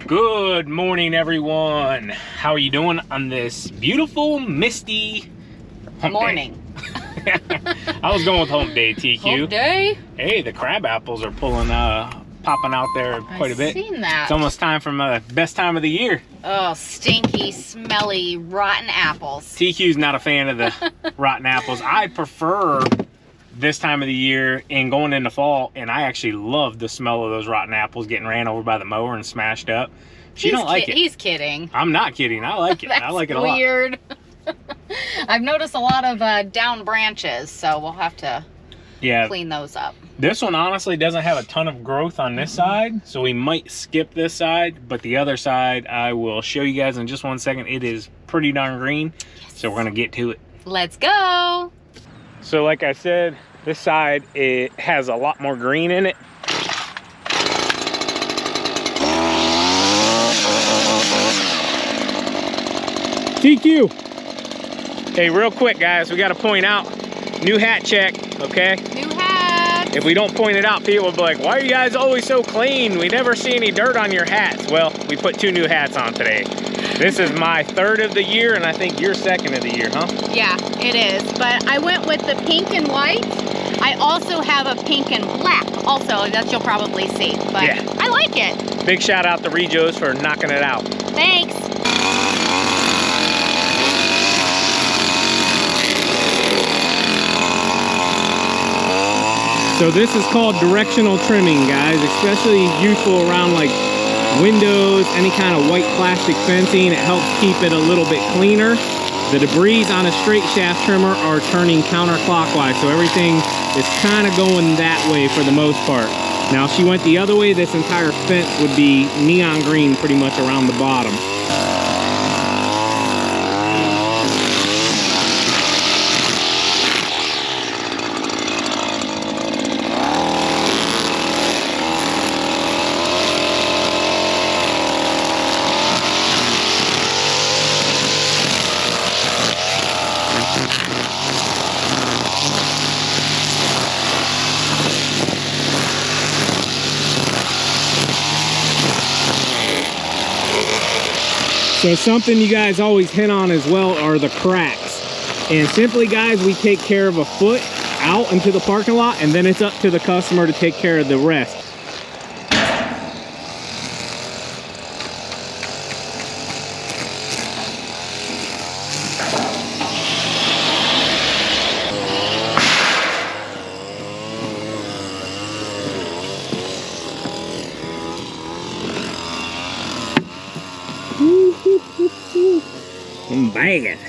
Good morning, everyone. How are you doing on this beautiful, misty morning? I was going with hump day, TQ. Hump day? Hey, the crab apples are popping out there quite a bit. I've seen that. It's almost time for my best time of the year. Oh, stinky, smelly, rotten apples. TQ's not a fan of the rotten apples. I prefer this time of the year and going into fall, and I actually love the smell of those rotten apples getting ran over by the mower and smashed up. She don't like it. He's kidding. I'm not kidding. I like it. I like it a lot. Weird. I've noticed a lot of down branches, so we'll have to clean those up. This one honestly doesn't have a ton of growth on this side, so we might skip this side, but the other side I will show you guys in just one second. It is pretty darn green, so we're gonna get to it. Let's go. So like I said, this side, it has a lot more green in it. TQ. Hey, real quick, guys, we got to point out, new hat check, okay? New hat. If we don't point it out, people will be like, why are you guys always so clean? We never see any dirt on your hats. Well, we put 2 new hats on today. This is my 3rd of the year, and I think you're 2nd of the year, huh? Yeah, it is. But I went with the pink and white. I also have a pink and black also that you'll probably see. But yeah, I like it. Big shout out to Rejos for knocking it out. Thanks. So this is called directional trimming, guys, especially useful around like windows, any kind of white plastic fencing. It helps keep it a little bit cleaner. The debris on a straight shaft trimmer are turning counterclockwise, so everything is kind of going that way for the most part. Now, if she went the other way, this entire fence would be neon green pretty much around the bottom. So something you guys always hit on as well are the cracks. And simply, guys, we take care of a foot out into the parking lot, and then it's up to the customer to take care of the rest. I'm bagging.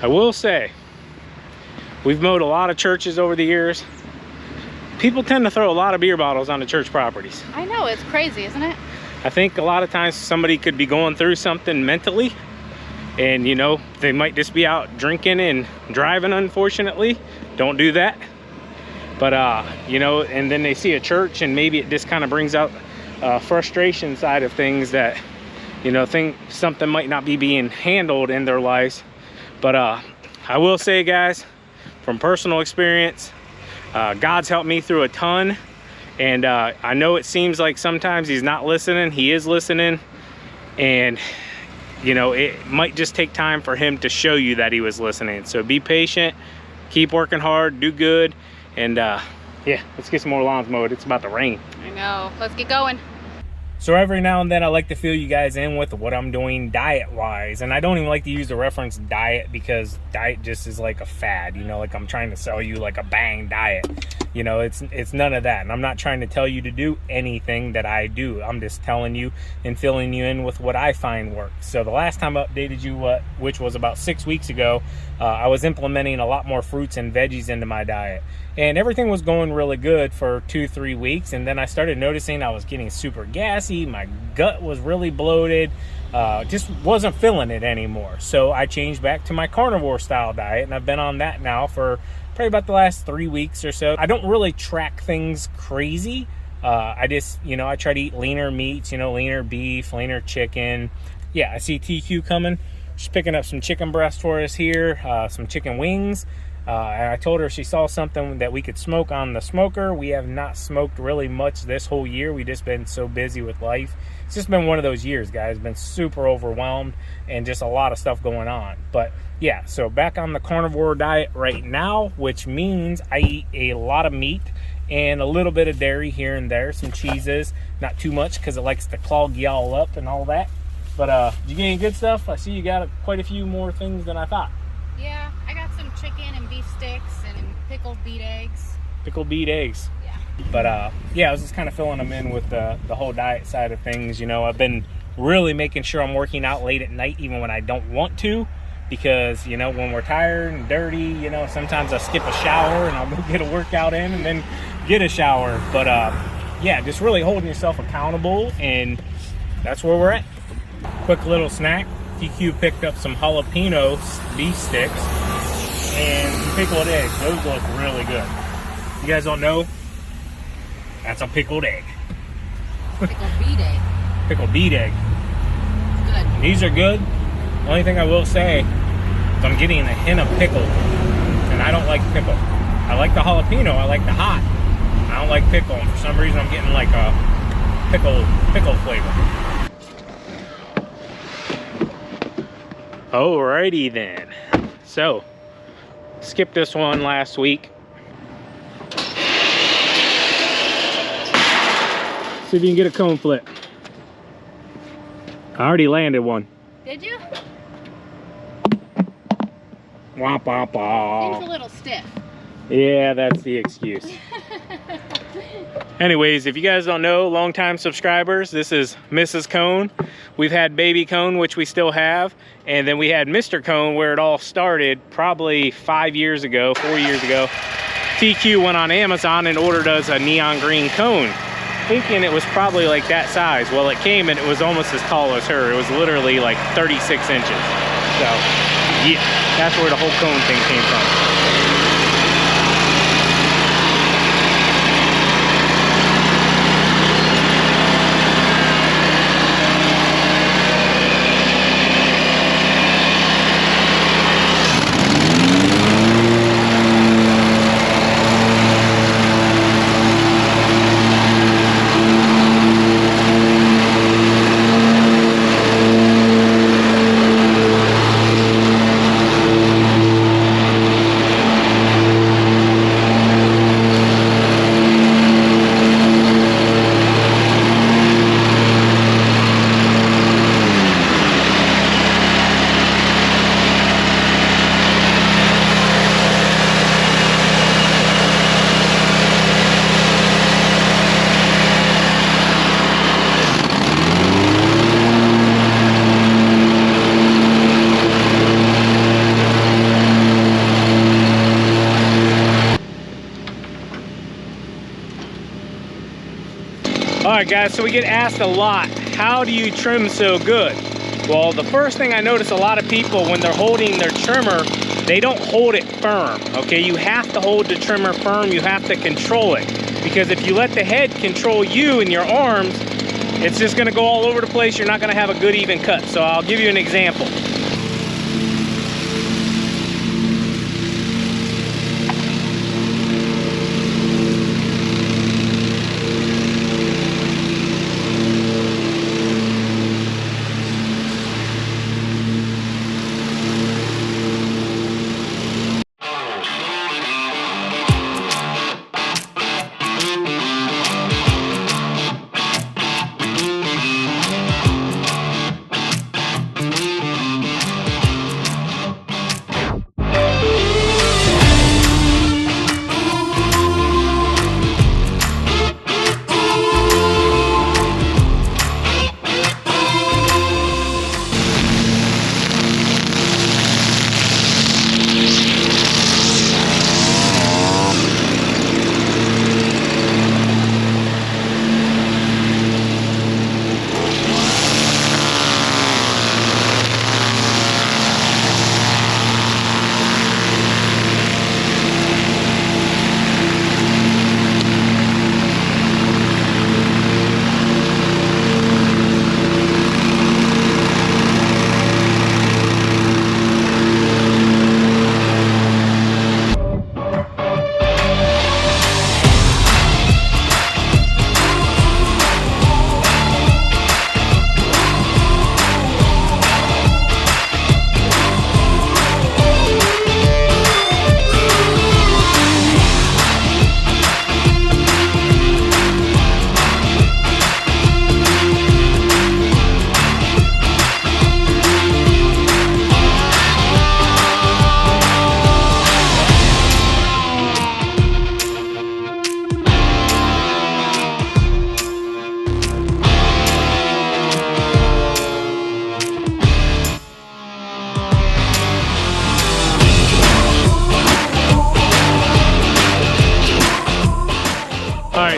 I will say, we've mowed a lot of churches over the years. People tend to throw a lot of beer bottles on the church properties. I know, it's crazy, isn't it? I think a lot of times somebody could be going through something mentally, and you know, they might just be out drinking and driving, unfortunately. Don't do that. But you know, and then they see a church and maybe it just kind of brings out frustration side of things, that, you know, something might not be being handled in their lives. But I will say, guys, from personal experience, God's helped me through a ton. And I know it seems like sometimes he's not listening. He is listening. And you know, it might just take time for him to show you that he was listening. So be patient, keep working hard, do good. And yeah, let's get some more lawns mowed. It's about to rain. I know, let's get going. So every now and then I like to fill you guys in with what I'm doing diet wise. And I don't even like to use the reference diet, because diet just is like a fad, you know, like I'm trying to sell you like a bang diet. You know, it's none of that. And I'm not trying to tell you to do anything that I do. I'm just telling you and filling you in with what I find works. So the last time I updated you, which was about 6 weeks ago, I was implementing a lot more fruits and veggies into my diet. And everything was going really good for 2-3 weeks. And then I started noticing I was getting super gassy. My gut was really bloated. Just wasn't feeling it anymore. So I changed back to my carnivore style diet. And I've been on that now for probably about the last 3 weeks or so. I don't really track things crazy. I just, you know, I try to eat leaner meats, you know, leaner beef, leaner chicken. Yeah, I see TQ coming. She's picking up some chicken breast for us here, some chicken wings. And I told her if she saw something that we could smoke on the smoker. We have not smoked really much this whole year. We've just been so busy with life. It's just been one of those years, guys. Been super overwhelmed and just a lot of stuff going on. But yeah, so back on the carnivore diet right now, which means I eat a lot of meat and a little bit of dairy here and there, some cheeses, not too much because it likes to clog y'all up and all that. But did you get any good stuff? I see you got quite a few more things than I thought. Yeah, I got some chicken and beef sticks and pickled beet eggs. Pickled beet eggs. Yeah. But yeah, I was just kind of filling them in with the whole diet side of things. You know, I've been really making sure I'm working out late at night, even when I don't want to, because, you know, when we're tired and dirty, you know, sometimes I skip a shower and I'll go get a workout in and then get a shower. But yeah, just really holding yourself accountable, and that's where we're at. Quick little snack. TQ picked up some jalapeno beef sticks and some pickled eggs. Those look really good. You guys don't know? That's a pickled egg. Pickled beet egg. Pickled beet egg. Good. These are good. The only thing I will say is I'm getting a hint of pickle, and I don't like pickle. I like the jalapeno. I like the hot. I don't like pickle, and for some reason I'm getting like a pickle flavor. Alrighty then. So, skipped this one last week. See if you can get a cone flip. I already landed one. Did you? Womp womp womp. Seems a little stiff. Yeah, that's the excuse. Anyways, if you guys don't know, longtime subscribers, this is Mrs. Cone. We've had Baby Cone, which we still have, and then we had Mr. Cone, where it all started probably 5 years ago, 4 years ago. TQ went on Amazon and ordered us a neon green cone, thinking it was probably like that size. Well, it came and it was almost as tall as her. It was literally like 36 inches. So, yeah, that's where the whole cone thing came from. All right, guys, so we get asked a lot, how do you trim so good? Well, the first thing I notice a lot of people when they're holding their trimmer, they don't hold it firm, okay? You have to hold the trimmer firm, you have to control it. Because if you let the head control you and your arms, it's just gonna go all over the place. You're not gonna have a good even cut. So I'll give you an example.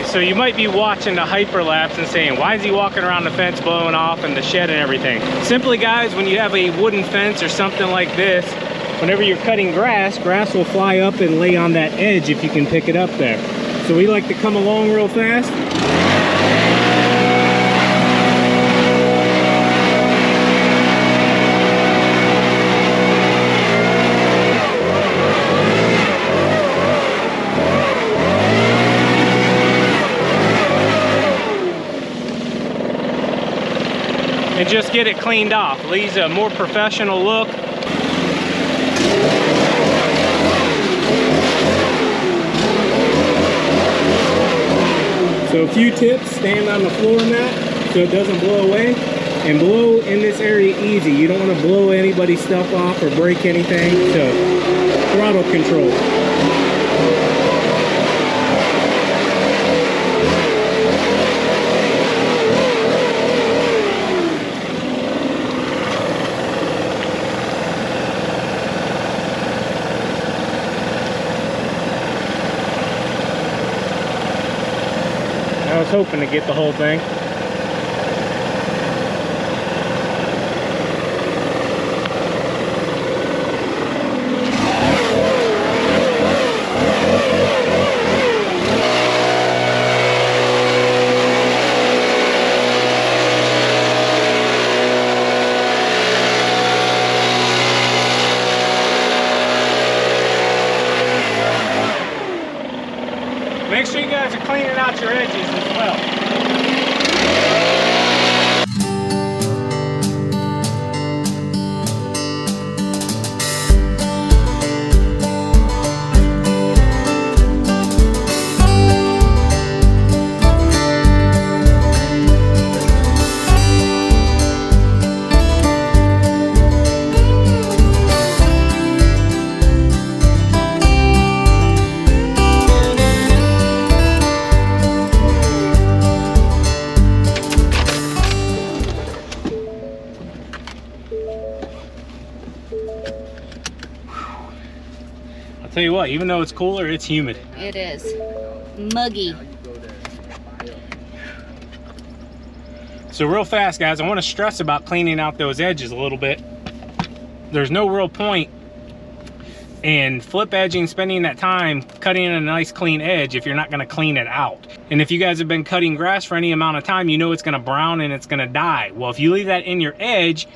So you might be watching the hyperlapse and saying, why is he walking around the fence blowing off and the shed and everything? Simply, guys, when you have a wooden fence or something like this, whenever you're cutting grass, grass will fly up and lay on that edge if you can pick it up there. So we like to come along real fast. And just get it cleaned off. Leaves a more professional look. So a few tips: stand on the floor mat so it doesn't blow away, and blow in this area easy. You don't want to blow anybody's stuff off or break anything. So throttle control. I was hoping to get the whole thing. Make sure you guys are cleaning out your edges as well. I'll tell you what, even though it's cooler, it's humid. It is. Muggy. So real fast, guys, I want to stress about cleaning out those edges a little bit. There's no real point in flip edging, spending that time cutting a nice clean edge if you're not going to clean it out. And if you guys have been cutting grass for any amount of time, you know it's going to brown and it's going to die. Well, if you leave that in your edge,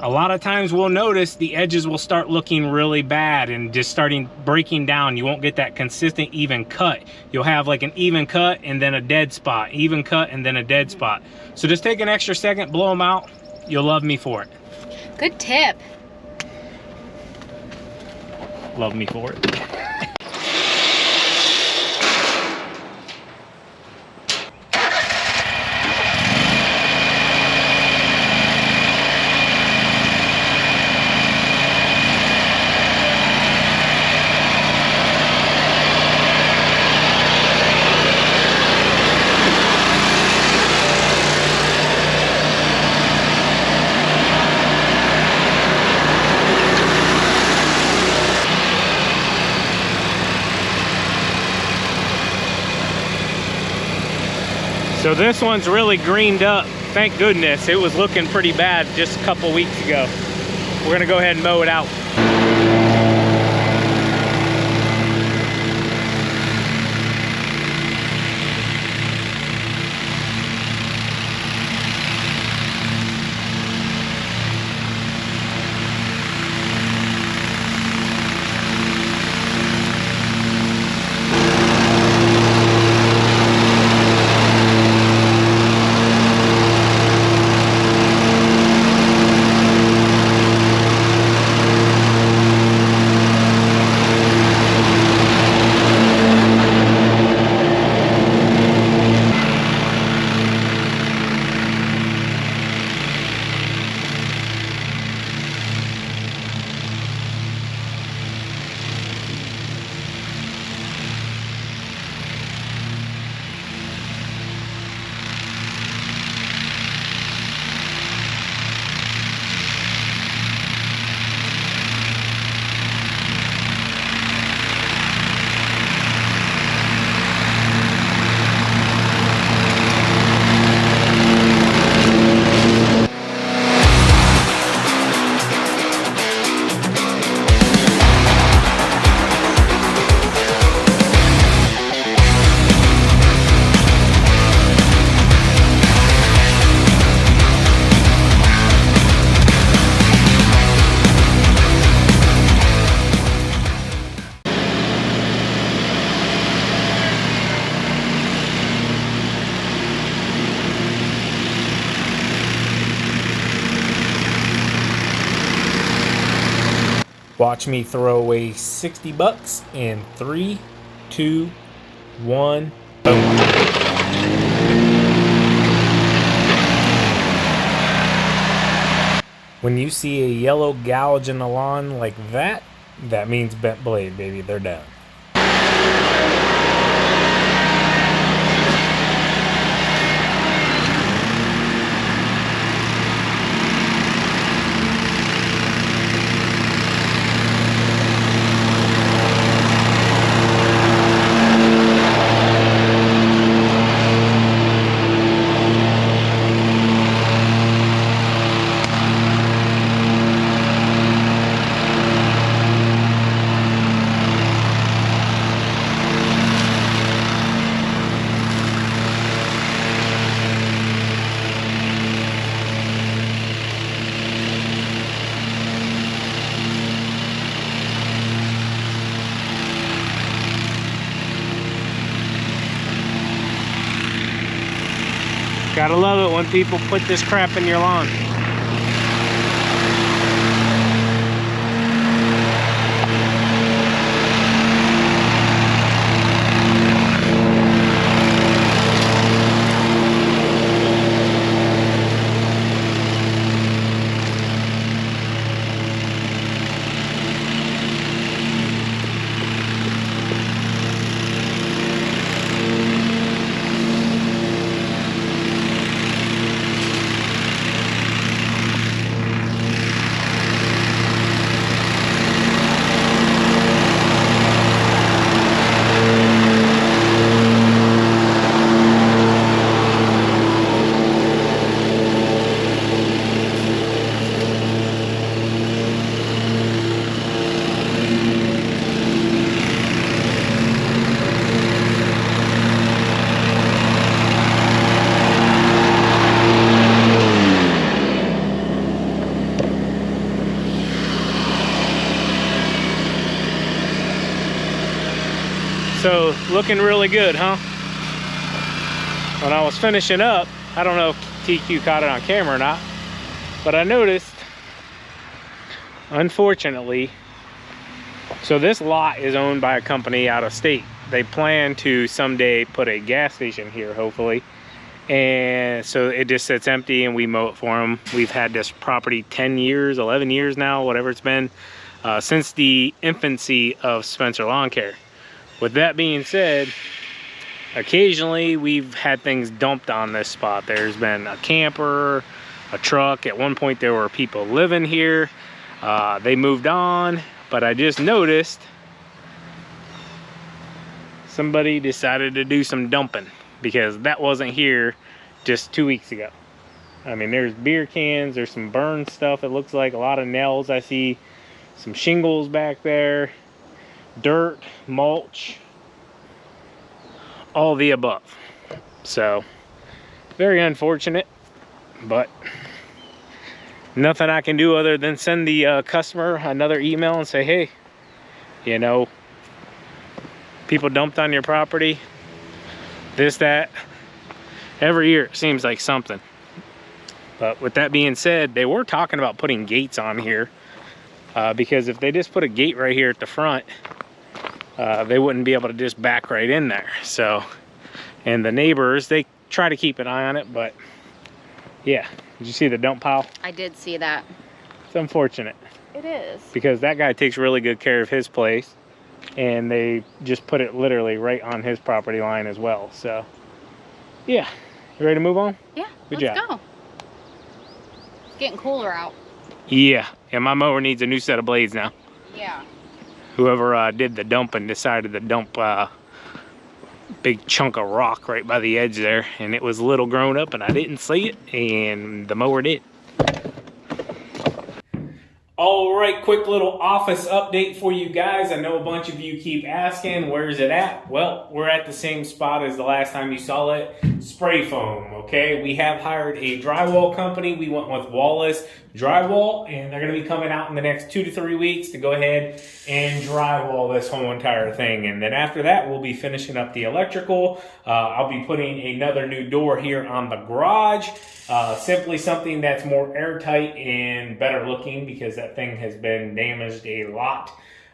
a lot of times we'll notice the edges will start looking really bad and just starting breaking down. You won't get that consistent even cut. You'll have like an even cut and then a dead spot, even cut and then a dead spot. So just take an extra second, blow them out. You'll love me for it. Good tip. Love me for it. So this one's really greened up. Thank goodness. It was looking pretty bad just a couple weeks ago. We're gonna go ahead and mow it out. Watch me throw away 60 bucks in 3, 2, 1, boom. When you see a yellow gouge in the lawn like that, that means bent blade, baby. They're done. Gotta love it when people put this crap in your lawn. So looking really good, huh? When I was finishing up, I don't know if TQ caught it on camera or not, but I noticed, unfortunately, so this lot is owned by a company out of state. They plan to someday put a gas station here, hopefully. And so it just sits empty and we mow it for them. We've had this property 10 years, 11 years now, whatever it's been, since the infancy of Spencer Lawn Care. With that being said, occasionally we've had things dumped on this spot. There's been a camper, a truck. At one point there were people living here. They moved on, but I just noticed somebody decided to do some dumping because that wasn't here just 2 weeks ago. I mean, there's beer cans, there's some burned stuff. It looks like a lot of nails. I see some shingles back there, dirt, mulch, all the above. So very unfortunate, but nothing I can do other than send the customer another email and say, hey, you know, people dumped on your property, this, that. Every year it seems like something. But with that being said, they were talking about putting gates on here, because if they just put a gate right here at the front, they wouldn't be able to just back right in there. So, and the neighbors, they try to keep an eye on it, but yeah. Did you see the dump pile? I did see that. It's unfortunate. It is. Because that guy takes really good care of his place, and they just put it literally right on his property line as well. So yeah, you ready to move on? Yeah, good let's job. go. It's getting cooler out. Yeah, and my mower needs a new set of blades now. Yeah. Whoever did the dumping decided to dump big chunk of rock right by the edge there, and it was a little grown up and I didn't see it, and the mower did. All right, quick little office update for you guys. I know a bunch of you keep asking, where's it at? Well, we're at the same spot as the last time you saw it, spray foam, okay? We have hired a drywall company. We went with Wallace Drywall, and they're gonna be coming out in the next 2 to 3 weeks to go ahead and drywall this whole entire thing. And then after that, we'll be finishing up the electrical. I'll be putting another new door here on the garage. Simply something that's more airtight and better looking because that thing has been damaged a lot.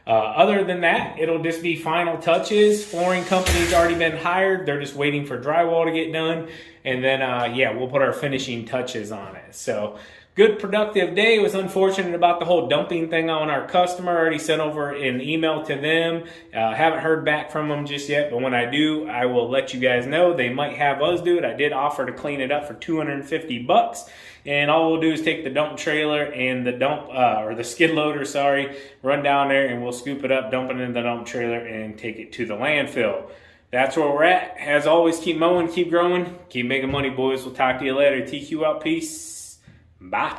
Other than that, it'll just be final touches. Flooring company's already been hired. They're just waiting for drywall to get done. And then, yeah, we'll put our finishing touches on it. So good productive day. It was unfortunate about the whole dumping thing on our customer. I already sent over an email to them. Haven't heard back from them just yet, but when I do, I will let you guys know. They might have us do it. I did offer to clean it up for $250, and all we'll do is take the dump trailer and the dump, or the skid loader, sorry, run down there and we'll scoop it up, dump it in the dump trailer and take it to the landfill. That's where we're at. As always, keep mowing, keep growing, keep making money, boys. We'll talk to you later. TQ out. Peace. Bye.